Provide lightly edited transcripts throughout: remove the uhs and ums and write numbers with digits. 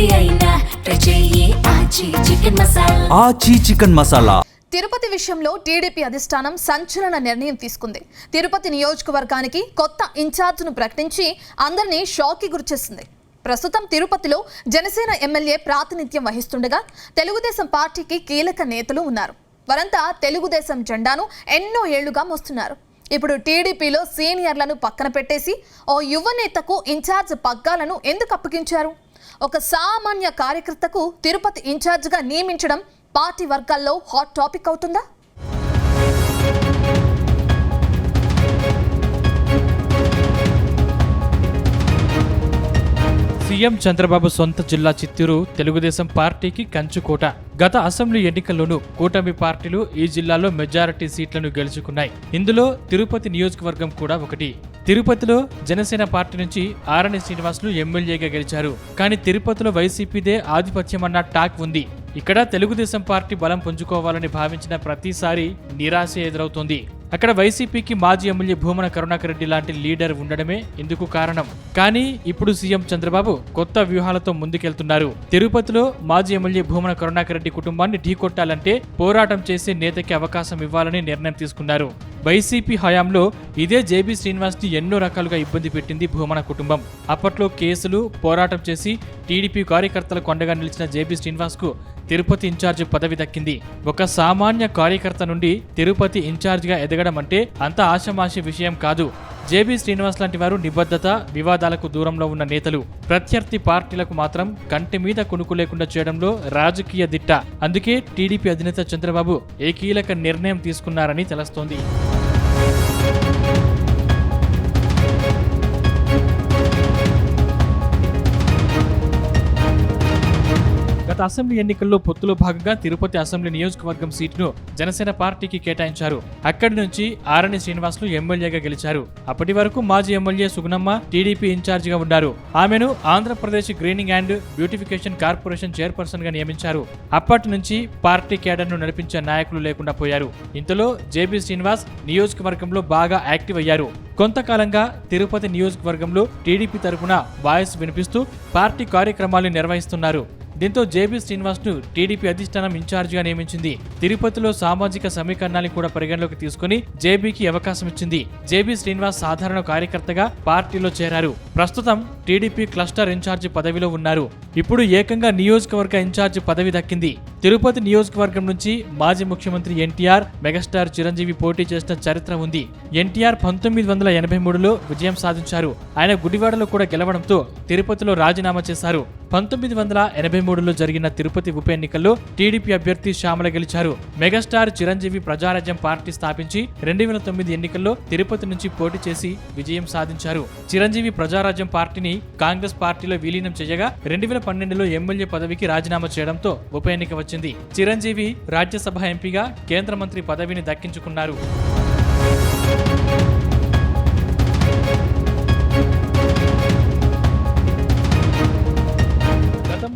ఏది అయినా ట్రై చెయ్యి ఆచి చికెన్ మసాలా. తిరుపతి విషయంలో టీడీపీ అధిష్టానం సంచలన నిర్ణయం తీసుకుంది. తిరుపతి నియోజకవర్గానికి కొత్త ఇన్ఛార్జ్ను ప్రకటించి అందరినీ షాక్కి గురిచేసింది. ప్రస్తుతం తిరుపతిలో జనసేన ఎమ్మెల్యే ప్రాతినిధ్యం వహిస్తుండగా తెలుగుదేశం పార్టీకి కీలక నేతలు ఉన్నారు. వారంతా తెలుగుదేశం జెండాను ఎన్నో ఏళ్లుగా మోస్తున్నారు. ఇప్పుడు టీడీపీలో సీనియర్లను పక్కన పెట్టేసి ఓ యువ నేతకు ఇన్ఛార్జ్ పగ్గాలను ఎందుకు అప్పగించారు? ఒక సామాన్య కార్యకర్తకు తిరుపతి ఇన్ఛార్జ్గా నియమించడం పార్టీ వర్గాల్లో హాట్ టాపిక్ అవుతుందా? సీఎం చంద్రబాబు సొంత జిల్లా చిత్తూరు తెలుగుదేశం పార్టీకి కంచుకోట. గత అసెంబ్లీ ఎన్నికల్లోనూ కూటమి పార్టీలు ఈ జిల్లాలో మెజారిటీ సీట్లను గెలుచుకున్నాయి. ఇందులో తిరుపతి నియోజకవర్గం కూడా ఒకటి. తిరుపతిలో జనసేన పార్టీ నుంచి ఆరణి శ్రీనివాసులు ఎమ్మెల్యేగా గెలిచారు. కానీ తిరుపతిలో వైసీపీదే ఆధిపత్యమన్న టాక్ ఉంది. ఇక్కడ తెలుగుదేశం పార్టీ బలం పుంజుకోవాలని భావించిన ప్రతిసారి నిరాశ ఎదురవుతోంది. అక్కడ వైసీపీకి మాజీ ఎమ్మెల్యే భూమన కరుణాకర్ రెడ్డి లాంటి లీడర్ ఉండడమే ఇందుకు కారణం. కానీ ఇప్పుడు సీఎం చంద్రబాబు కొత్త వ్యూహాలతో ముందుకెళ్తున్నారు. తిరుపతిలో మాజీ ఎమ్మెల్యే భూమన కరుణాకర్ రెడ్డి కుటుంబాన్ని ఢీకొట్టాలంటే పోరాటం చేసే నేతకి అవకాశం ఇవ్వాలని నిర్ణయం తీసుకున్నారు. వైసీపీ హయాంలో ఇదే జేబీ శ్రీనివాస్ ని ఎన్నో రకాలుగా ఇబ్బంది పెట్టింది భూమన కుటుంబం. అప్పట్లో కేసులు పోరాటం చేసి టీడీపీ కార్యకర్తల కొండగా నిలిచిన జేబీ శ్రీనివాస్ కు తిరుపతి ఇన్ఛార్జ్ పదవి దక్కింది. ఒక సామాన్య కార్యకర్త నుండి తిరుపతి ఇన్ఛార్జిగా ఎదగడం అంటే అంత ఆషమాషి విషయం కాదు. జేబీ శ్రీనివాస్ లాంటి వారు నిబద్ధత, వివాదాలకు దూరంలో ఉన్న నేతలు. ప్రత్యర్థి పార్టీలకు మాత్రం కంటి మీద కునుకు లేకుండా చేయడంలో రాజకీయ దిట్ట. అందుకే టీడీపీ అధినేత చంద్రబాబు ఏ కీలక నిర్ణయం తీసుకున్నారని తెలుస్తోంది. గత అసెంబ్లీ ఎన్నికల్లో పొత్తులో భాగంగా తిరుపతి అసెంబ్లీ నియోజకవర్గం సీటును జనసేన పార్టీకి కేటాయించారు. అక్కడి నుంచి ఆరణి శ్రీనివాసులు ఎమ్మెల్యేగా గెలిచారు. అప్పటి వరకు మాజీ ఎమ్మెల్యే సుగుణమ్మ టీడీపీ ఇన్ఛార్జిగా ఉన్నారు. ఆమెను Andhra Pradesh greening and beautification corporation chairperson గా నియమించారు. అప్పటి నుంచి పార్టీ కేడర్ను నడిపించే నాయకులు లేకుండా పోయారు. ఇంతలో జేబీ శ్రీనివాస్ నియోజకవర్గంలో బాగా యాక్టివ్ అయ్యారు. కొంతకాలంగా తిరుపతి నియోజకవర్గంలో టీడీపీ తరఫున వాయిస్ వినిపిస్తూ పార్టీ కార్యక్రమాలు నిర్వహిస్తున్నారు. దీంతో జేబీ శ్రీనివాస్ ను టీడీపీ అధిష్టానం ఇన్ఛార్జిగా నియమించింది. తిరుపతిలో సామాజిక సమీకరణాన్ని కూడా పరిగణలోకి తీసుకుని జేబీకి అవకాశం ఇచ్చింది. జేబీ శ్రీనివాస్ సాధారణ కార్యకర్తగా పార్టీలో చేరారు. ప్రస్తుతం టీడీపీ క్లస్టర్ ఇన్ఛార్జి పదవిలో ఉన్నారు. ఇప్పుడు ఏకంగా నియోజకవర్గ ఇన్ఛార్జి పదవి దక్కింది. తిరుపతి నియోజకవర్గం నుంచి మాజీ ముఖ్యమంత్రి ఎన్టీఆర్, మెగాస్టార్ చిరంజీవి పోటీ చేసిన చరిత్ర ఉంది. ఎన్టీఆర్ 1983లో విజయం సాధించారు. ఆయన గుడివాడలో కూడా గెలవడంతో తిరుపతిలో రాజీనామా చేశారు. 1983లో జరిగిన తిరుపతి ఉప ఎన్నికల్లో టీడీపీ అభ్యర్థి శ్యామల గెలిచారు. మెగాస్టార్ చిరంజీవి ప్రజారాజ్యం పార్టీ స్థాపించి 2009 ఎన్నికల్లో తిరుపతి నుంచి పోటీ చేసి విజయం సాధించారు. చిరంజీవి ప్రజారాజ్యం పార్టీని కాంగ్రెస్ పార్టీలో విలీనం చేయగా 2012లో ఎమ్మెల్యే పదవికి రాజీనామా చేయడంతో ఉప ఎన్నిక వచ్చింది. చిరంజీవి రాజ్యసభ ఎంపీగా కేంద్ర మంత్రి పదవిని దక్కించుకున్నారు.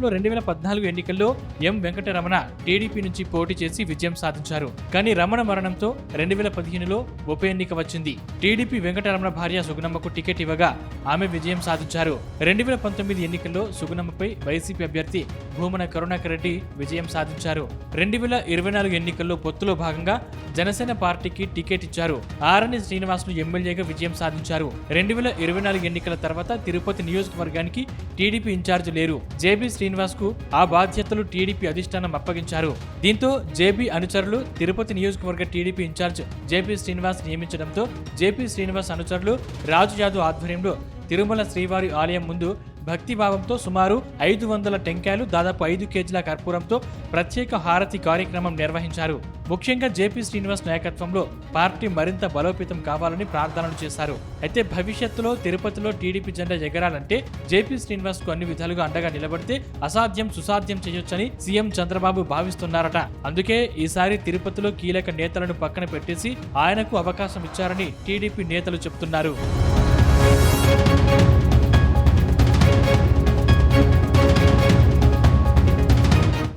2014 ఎన్నికల్లో ఎం వెంకటరమణ టీడీపీ నుంచి పోటీ చేసి విజయం సాధించారు. కానీ రమణ మరణంతో 2015లో ఉప ఎన్నిక వచ్చింది. టీడీపీ వెంకటరమణ భార్య సుగుణమ్మకు టికెట్ ఇవ్వగా ఆమె విజయం సాధించారు. 2019 ఎన్నికల్లో సుగుణమ్మపై వైసీపీ అభ్యర్థి భూమన కరుణాకర్ రెడ్డి విజయం సాధించారు. 2024 ఎన్నికల్లో పొత్తులో భాగంగా జనసేన పార్టీకి టికెట్ ఇచ్చారు. ఆరణి శ్రీనివాసులు ఎమ్మెల్యేగా విజయం సాధించారు. 2024 ఎన్నికల తర్వాత తిరుపతి నియోజకవర్గానికి టీడీపీ ఇన్ఛార్జ్ లేరు. జేబీ శ్రీనివాస్ కు ఆ బాధ్యతలు టీడీపీ అధిష్టానం అప్పగించారు. దీంతో జేబీ అనుచరులు తిరుపతి నియోజకవర్గ టీడీపీ ఇన్ఛార్జ్ జేబీ శ్రీనివాస్ నియమించడంతో జేపీ శ్రీనివాస్ అనుచరులు రాజు యాదవ్ ఆధ్వర్యంలో తిరుమల శ్రీవారి ఆలయం ముందు భక్తిభావంతో సుమారు 500 టెంకాయలు, దాదాపు 5 కేజీల కర్పూరంతో ప్రత్యేక హారతి కార్యక్రమం నిర్వహించారు. ముఖ్యంగా జేపీ శ్రీనివాస్ నాయకత్వంలో పార్టీ మరింత బలోపేతం కావాలని ప్రార్థనలు చేశారు. అయితే భవిష్యత్తులో తిరుపతిలో టీడీపీ జెండా ఎగరాలంటే జేపీ శ్రీనివాస్ కు అన్ని విధాలుగా అండగా నిలబడితే అసాధ్యం సుసాధ్యం చేయొచ్చని సీఎం చంద్రబాబు భావిస్తున్నారట. అందుకే ఈసారి తిరుపతిలో కీలక నేతలను పక్కన పెట్టేసి ఆయనకు అవకాశం ఇచ్చారని టీడీపీ నేతలు చెబుతున్నారు.